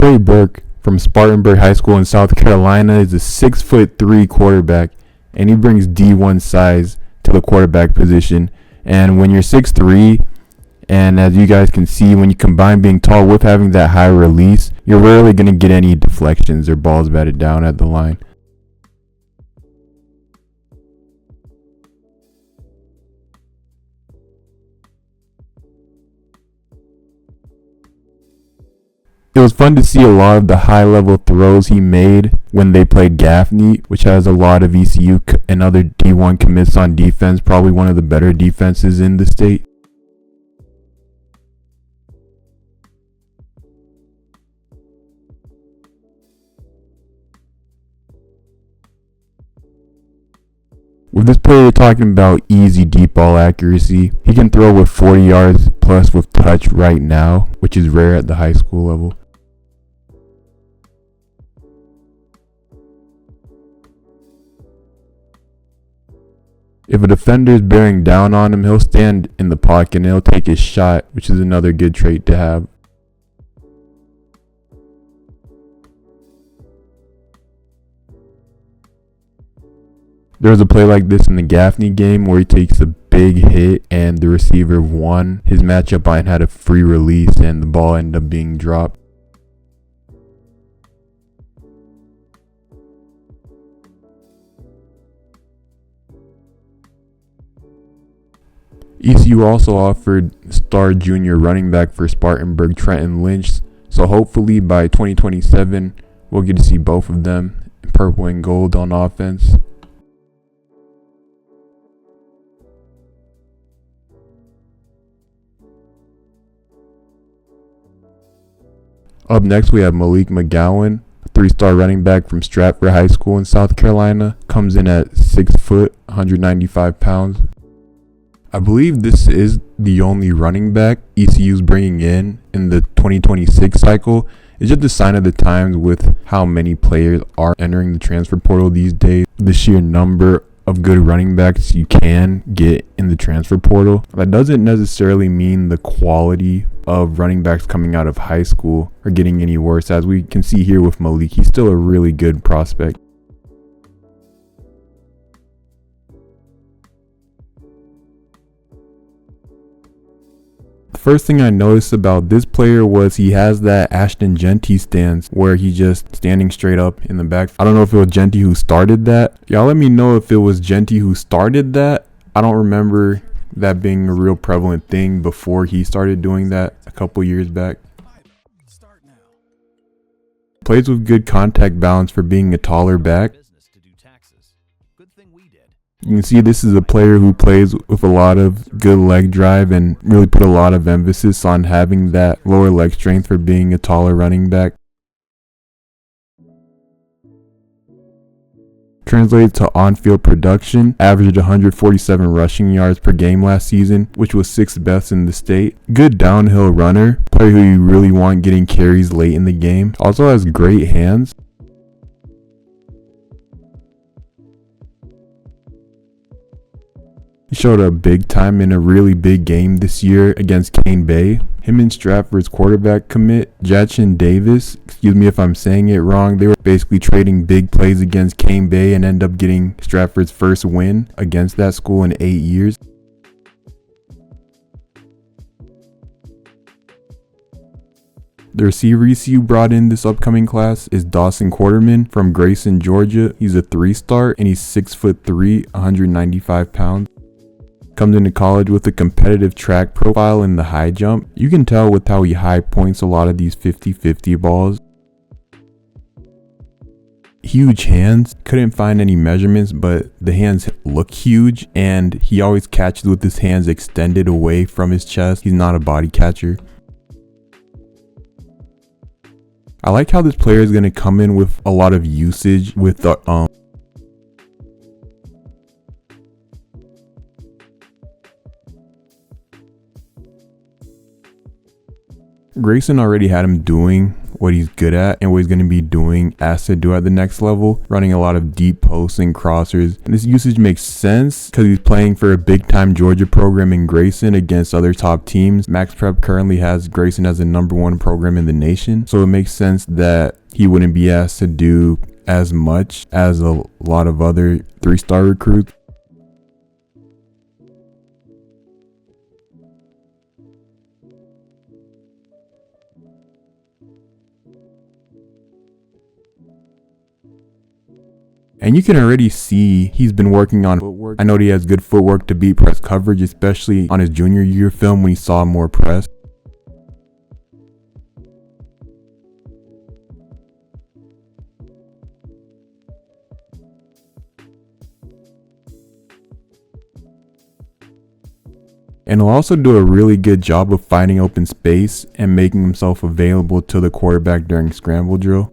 Trey Burke from Spartanburg High School in South Carolina is a 6'3" quarterback, and he brings D1 size to the quarterback position. And when you're 6'3", and as you guys can see, when you combine being tall with having that high release, you're rarely going to get any deflections or balls batted down at the line. It was fun to see a lot of the high-level throws he made when they played Gaffney, which has a lot of ECU and other D1 commits on defense, probably one of the better defenses in the state. With this player, you're talking about easy deep ball accuracy. He can throw with 40 yards plus with touch right now, which is rare at the high school level. If a defender is bearing down on him, he'll stand in the pocket and he'll take his shot, which is another good trait to have. There was a play like this in the Gaffney game where he takes a big hit and the receiver won his matchup and had a free release and the ball ended up being dropped. ECU also offered star junior running back for Spartanburg, Trenton Lynch, so hopefully by 2027 we'll get to see both of them in purple and gold on offense. Up next we have Malik McGowan, a 3-star running back from Stratford High School in South Carolina, comes in at 6 foot, 195 pounds. I believe this is the only running back ECU's bringing in the 2026 cycle. It's just a sign of the times with how many players are entering the transfer portal these days. The sheer number of good running backs you can get in the transfer portal. That doesn't necessarily mean the quality of running backs coming out of high school are getting any worse. As we can see here with Malik, he's still a really good prospect. First thing I noticed about this player was he has that Ashton Genty stance where he's just standing straight up in the back. I don't know if it was Genty who started that. Y'all let me know if it was Genty who started that. I don't remember that being a real prevalent thing before he started doing that a couple years back. Plays with good contact balance for being a taller back. You can see this is a player who plays with a lot of good leg drive and really put a lot of emphasis on having that lower leg strength for being a taller running back. Translated to on-field production, averaged 147 rushing yards per game last season, which was 6th best in the state. Good downhill runner, player who you really want getting carries late in the game. Also has great hands. He showed up big time in a really big game this year against Cane Bay. Him and Stratford's quarterback commit, Jachin Davis, excuse me if I'm saying it wrong, they were basically trading big plays against Cane Bay and end up getting Stratford's first win against that school in 8 years. The receiver ECU brought in this upcoming class is Dawson Quarterman from Grayson, Georgia. He's a 3-star and he's 6'3", 195 pounds. Comes into college with a competitive track profile in the high jump. You can tell with how he high points a lot of these 50-50 balls. Huge hands. Couldn't find any measurements, but the hands look huge, and he always catches with his hands extended away from his chest. He's not a body catcher. I like how this player is going to come in with a lot of usage with the Grayson already had him doing what he's good at and what he's going to be doing asked to do at the next level, running a lot of deep posts and crossers. And this usage makes sense because he's playing for a big time Georgia program in Grayson against other top teams. Max Prep currently has Grayson as the #1 program in the nation, so it makes sense that he wouldn't be asked to do as much as a lot of other 3-star recruits. And you can already see he's been working on footwork. I know he has good footwork to beat press coverage, especially on his junior year film when he saw more press. And he'll also do a really good job of finding open space and making himself available to the quarterback during scramble drill.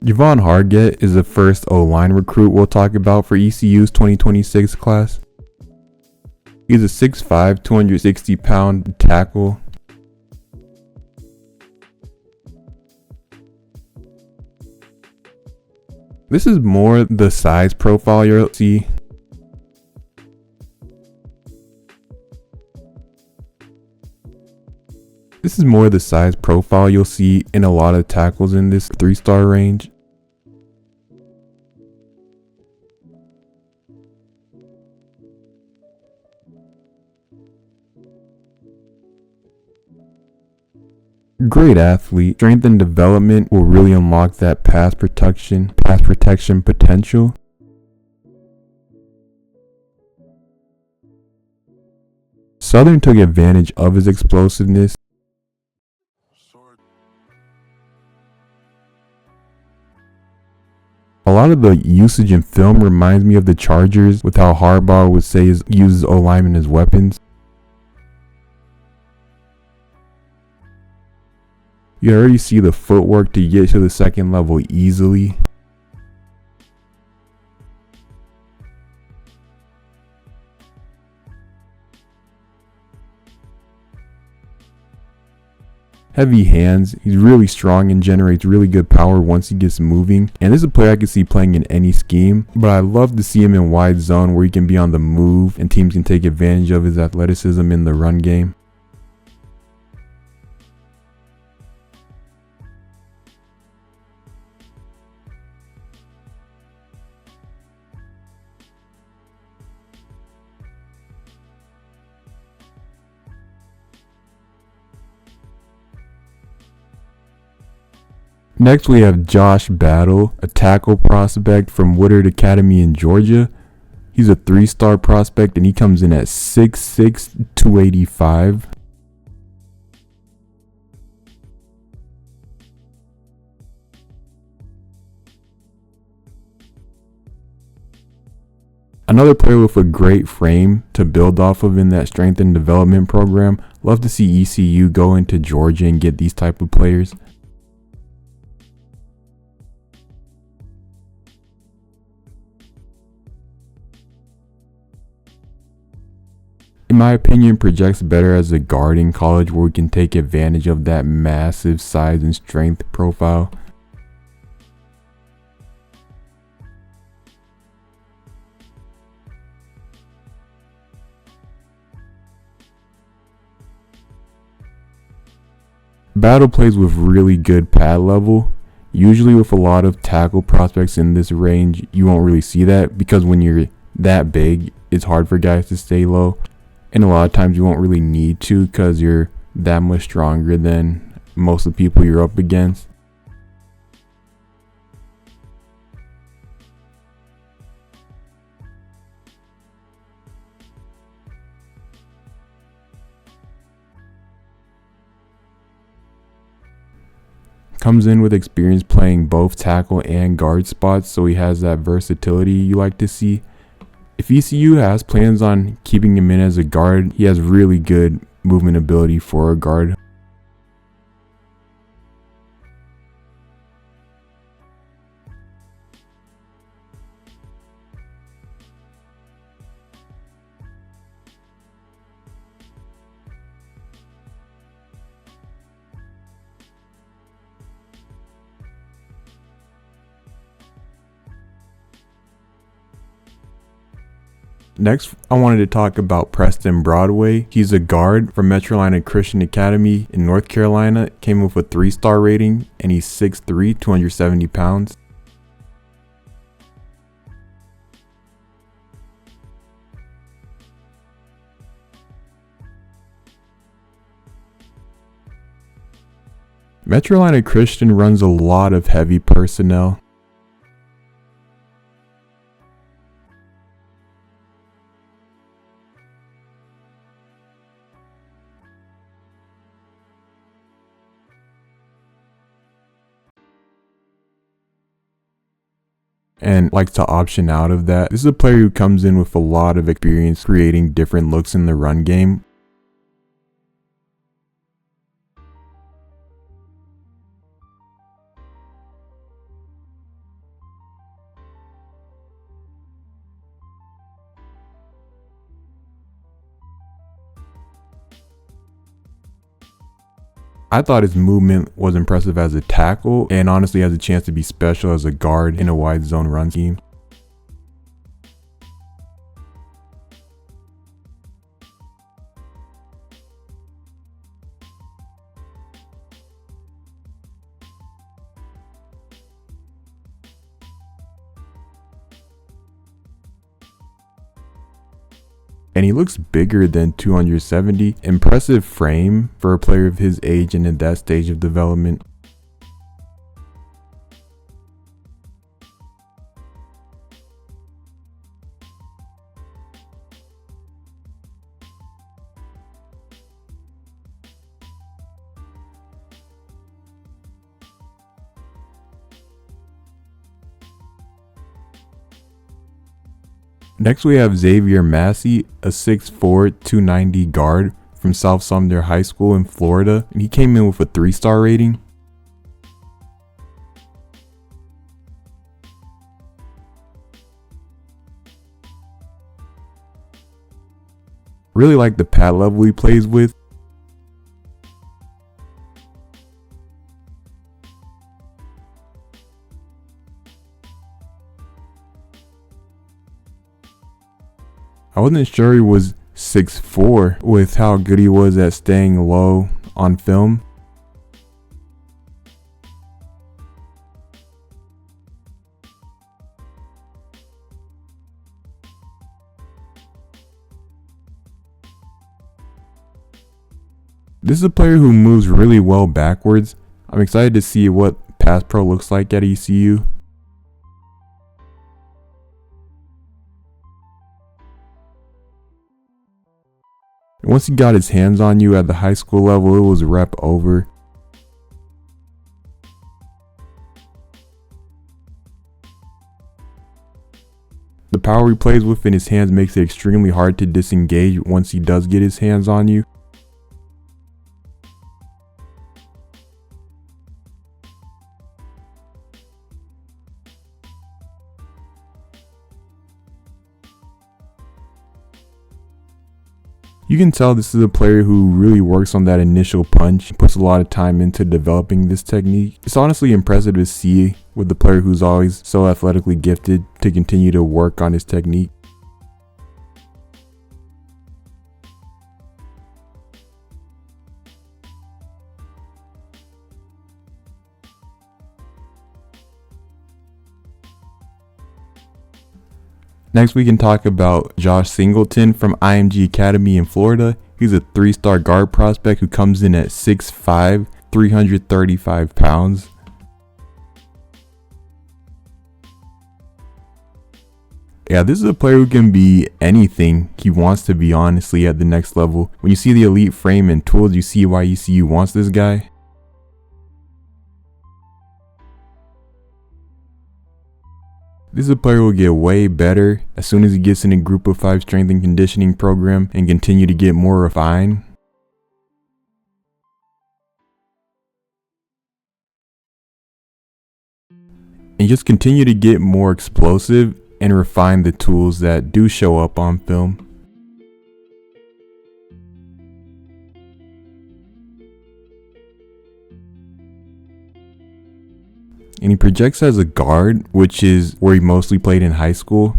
Javon Hargett is the first O-line recruit we'll talk about for ECU's 2026 class. He's a 6'5", 260-pound tackle. This is more the size profile you'll see. This is more the size profile you'll see in a lot of tackles in this 3-star range. Great athlete. Strength and development will really unlock that pass protection potential. Southern took advantage of his explosiveness. A lot of the usage in film reminds me of the Chargers with how Harbaugh would say uses O-linemen as weapons. You already see the footwork to get to the second level easily. Heavy hands, he's really strong and generates really good power once he gets moving. And this is a player I can see playing in any scheme, but I love to see him in wide zone where he can be on the move and teams can take advantage of his athleticism in the run game. Next we have Josh Battle, a tackle prospect from Woodard Academy in Georgia. He's a 3-star prospect and he comes in at 6'6", 285. Another player with a great frame to build off of in that strength and development program. Love to see ECU go into Georgia and get these type of players. In my opinion, projects better as a guard in college where we can take advantage of that massive size and strength profile. Battle plays with really good pad level. Usually with a lot of tackle prospects in this range, you won't really see that because when you're that big, it's hard for guys to stay low. And a lot of times you won't really need to because you're that much stronger than most of the people you're up against. Comes in with experience playing both tackle and guard spots, so he has that versatility you like to see. If ECU has plans on keeping him in as a guard, he has really good movement ability for a guard. Next, I wanted to talk about Preston Broadway. He's a guard from Metrolina Christian Academy in North Carolina. Came with a 3-star rating, and he's 6'3", 270 pounds. Metrolina Christian runs a lot of heavy personnel. And likes to option out of that. This is a player who comes in with a lot of experience creating different looks in the run game. I thought his movement was impressive as a tackle, and honestly has a chance to be special as a guard in a wide zone run scheme. And he looks bigger than 270. Impressive frame for a player of his age and in that stage of development. Next we have Xavier Massey, a 6'4", 290 guard from South Sumner High School in Florida, and he came in with a 3-star rating. Really like the pad level he plays with. I wasn't sure he was 6'4" with how good he was at staying low on film. This is a player who moves really well backwards. I'm excited to see what pass pro looks like at ECU. Once he got his hands on you at the high school level, it was rep over. The power he plays with in his hands makes it extremely hard to disengage once he does get his hands on you. You can tell this is a player who really works on that initial punch, puts a lot of time into developing this technique. It's honestly impressive to see with the player who's always so athletically gifted to continue to work on his technique. Next, we can talk about Josh Singleton from IMG Academy in Florida. He's a 3-star guard prospect who comes in at 6'5", 335 pounds. Yeah, this is a player who can be anything he wants to be, honestly, at the next level. When you see the elite frame and tools, you see why ECU wants this guy. This is a player who will get way better as soon as he gets in a group of 5 strength and conditioning program and continue to get more refined. And just continue to get more explosive and refine the tools that do show up on film. And he projects as a guard, which is where he mostly played in high school.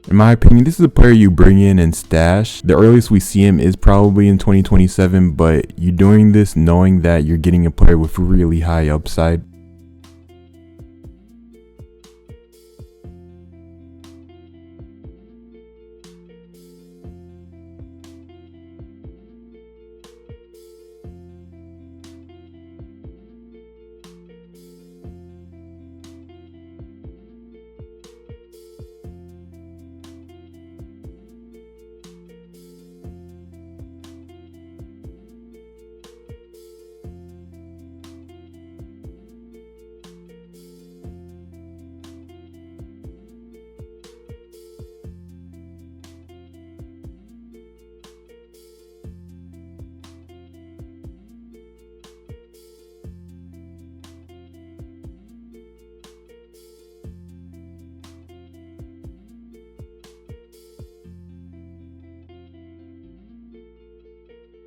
In my opinion, this is a player you bring in and stash. The earliest we see him is probably in 2027, but you're doing this knowing that you're getting a player with really high upside.